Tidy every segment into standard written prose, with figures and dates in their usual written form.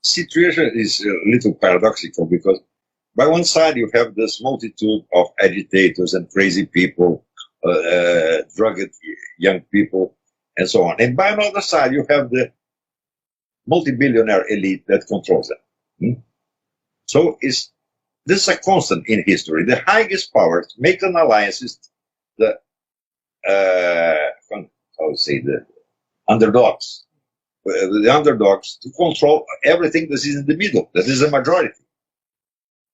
situation is a little paradoxical because by one side you have this multitude of agitators and crazy people, drugged young people, and so on. And by another side you have the multi-billionaire elite that controls them. So this is a constant in history. The highest powers make an alliances, the underdogs. The underdogs to control everything that is in the middle, that is a majority.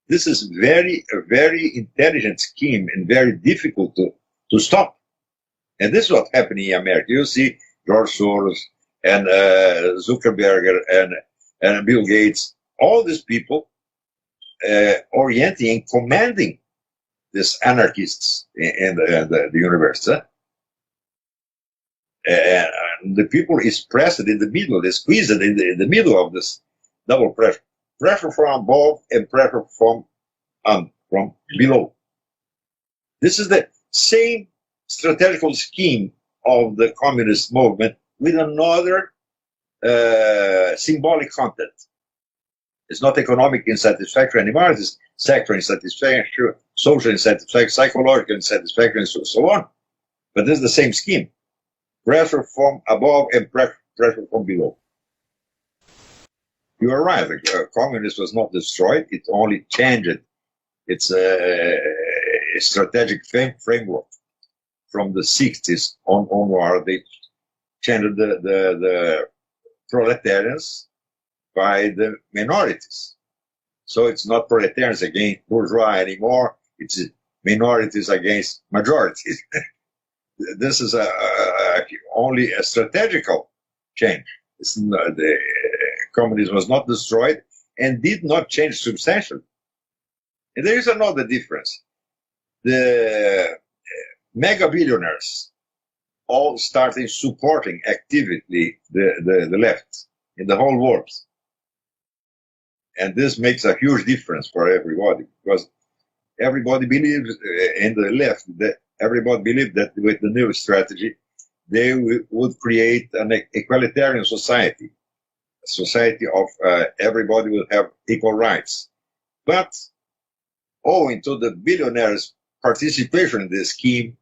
This is a very intelligent scheme and very difficult to stop. And this is what happened in America. You see George Soros and Zuckerberg and Bill Gates, all these people orienting and commanding these anarchists in the universe. And the people is pressed in the middle, they squeezed in the middle of this double pressure. Pressure from above and pressure from below. This is the same strategical scheme of the communist movement with another symbolic content. It's not economic insatisfaction anymore, it's sector insatisfaction, social insatisfaction, psychological insatisfaction, and so on. But this is the same scheme. Pressure from above and pressure from below. You are right, the communism was not destroyed, it only changed its strategic framework. From the 60s onward, they changed the proletarians by the minorities. So it's not proletarians against bourgeois anymore, it's minorities against majorities. This is only a strategical change. The communism was not destroyed and did not change substantially. And there is another difference. The mega billionaires all started supporting actively the left in the whole world. And this makes a huge difference for everybody, because everybody believes in the left, that everybody believed that with the new strategy, they would create an egalitarian society, a society of everybody will have equal rights. But owing to the billionaires' participation in this scheme,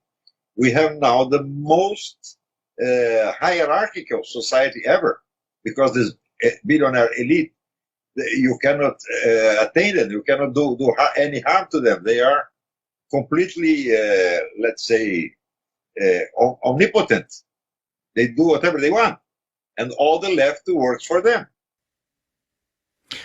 we have now the most hierarchical society ever, because this billionaire elite, you cannot attain them, you cannot do any harm to them. They are completely, let's say, omnipotent. They do whatever they want, and all the left works for them.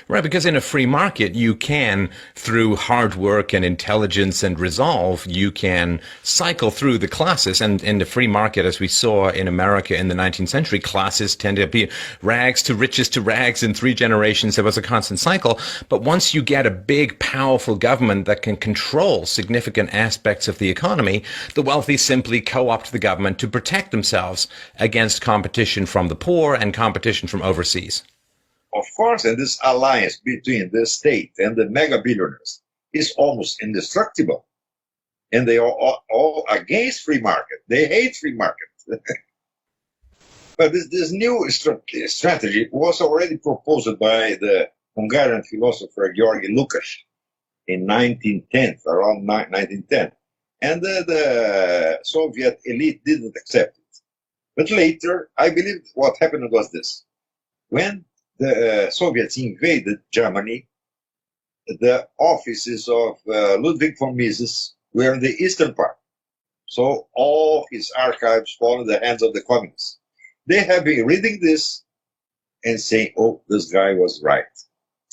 Right, because in a free market, you can, through hard work and intelligence and resolve, you can cycle through the classes. And in the free market, as we saw in America in the 19th century, classes tend to be rags to rags. In 3 generations, there was a constant cycle. But once you get a big, powerful government that can control significant aspects of the economy, the wealthy simply co-opt the government to protect themselves against competition from the poor and competition from overseas. Of course, and this alliance between the state and the mega billionaires is almost indestructible. And they are all against free market. They hate free market. But this new strategy was already proposed by the Hungarian philosopher Georgi Lukács in 1910, around 1910. And the Soviet elite didn't accept it. But later, I believe what happened was this. When the Soviets invaded Germany, the offices of Ludwig von Mises were in the eastern part. So all his archives fall in the hands of the communists. They have been reading this and saying, oh, this guy was right.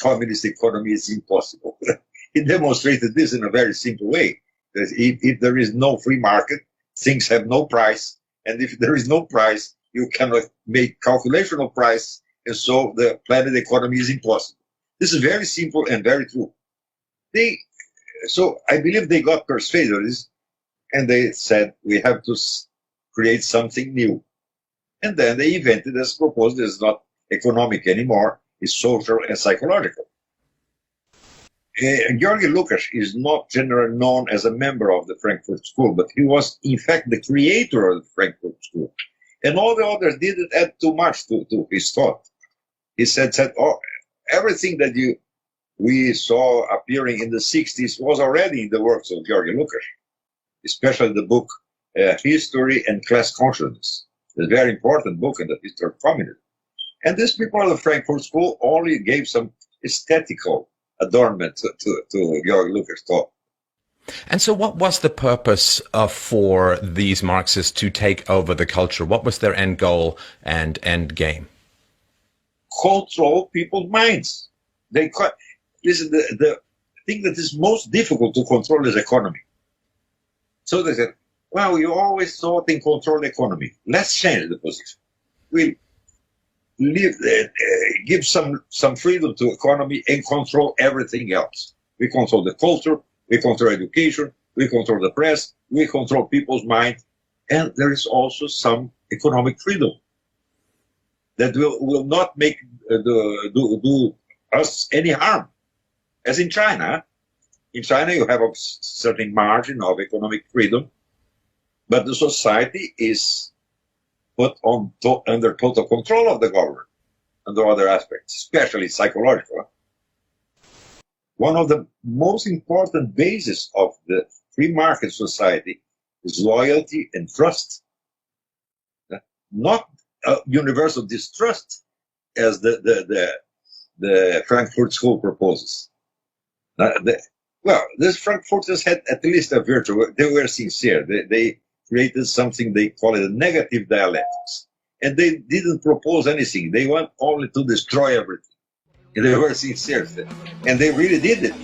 Communist economy is impossible. He demonstrated this in a very simple way. That if there is no free market, things have no price. And if there is no price, you cannot make calculation of price. And so the planet economy is impossible. This is very simple and very true. So I believe they got persuaded and they said, we have to create something new. And then they invented, as proposed, it's not economic anymore, it's social and psychological. Georgi Lukács is not generally known as a member of the Frankfurt School, but he was, in fact, the creator of the Frankfurt School. And all the others didn't add too much to his thought. He said, oh, everything that we saw appearing in the 60s was already in the works of Georgi Lukács, especially the book History and Class Consciousness, a very important book in the history of communism. And these people of the Frankfurt School only gave some aesthetical adornment to Georgi Lukács' talk. And so what was the purpose for these Marxists to take over the culture? What was their end goal and end game? Control people's minds. Listen, the thing that is most difficult to control is economy. So they said, well, you always thought in control economy. Let's change the position. We'll give some freedom to economy and control everything else. We control the culture, we control education, we control the press, we control people's mind, and there is also some economic freedom that will not make do us any harm. As in China you have a certain margin of economic freedom, but the society is put under total control of the government, under other aspects, especially psychological. One of the most important bases of the free market society is loyalty and trust, not universal distrust, as the Frankfurt School proposes. These Frankfurters had at least a virtue. They were sincere. They created something they call it a negative dialectics. And they didn't propose anything. They want only to destroy everything. And they were sincere. And they really did it.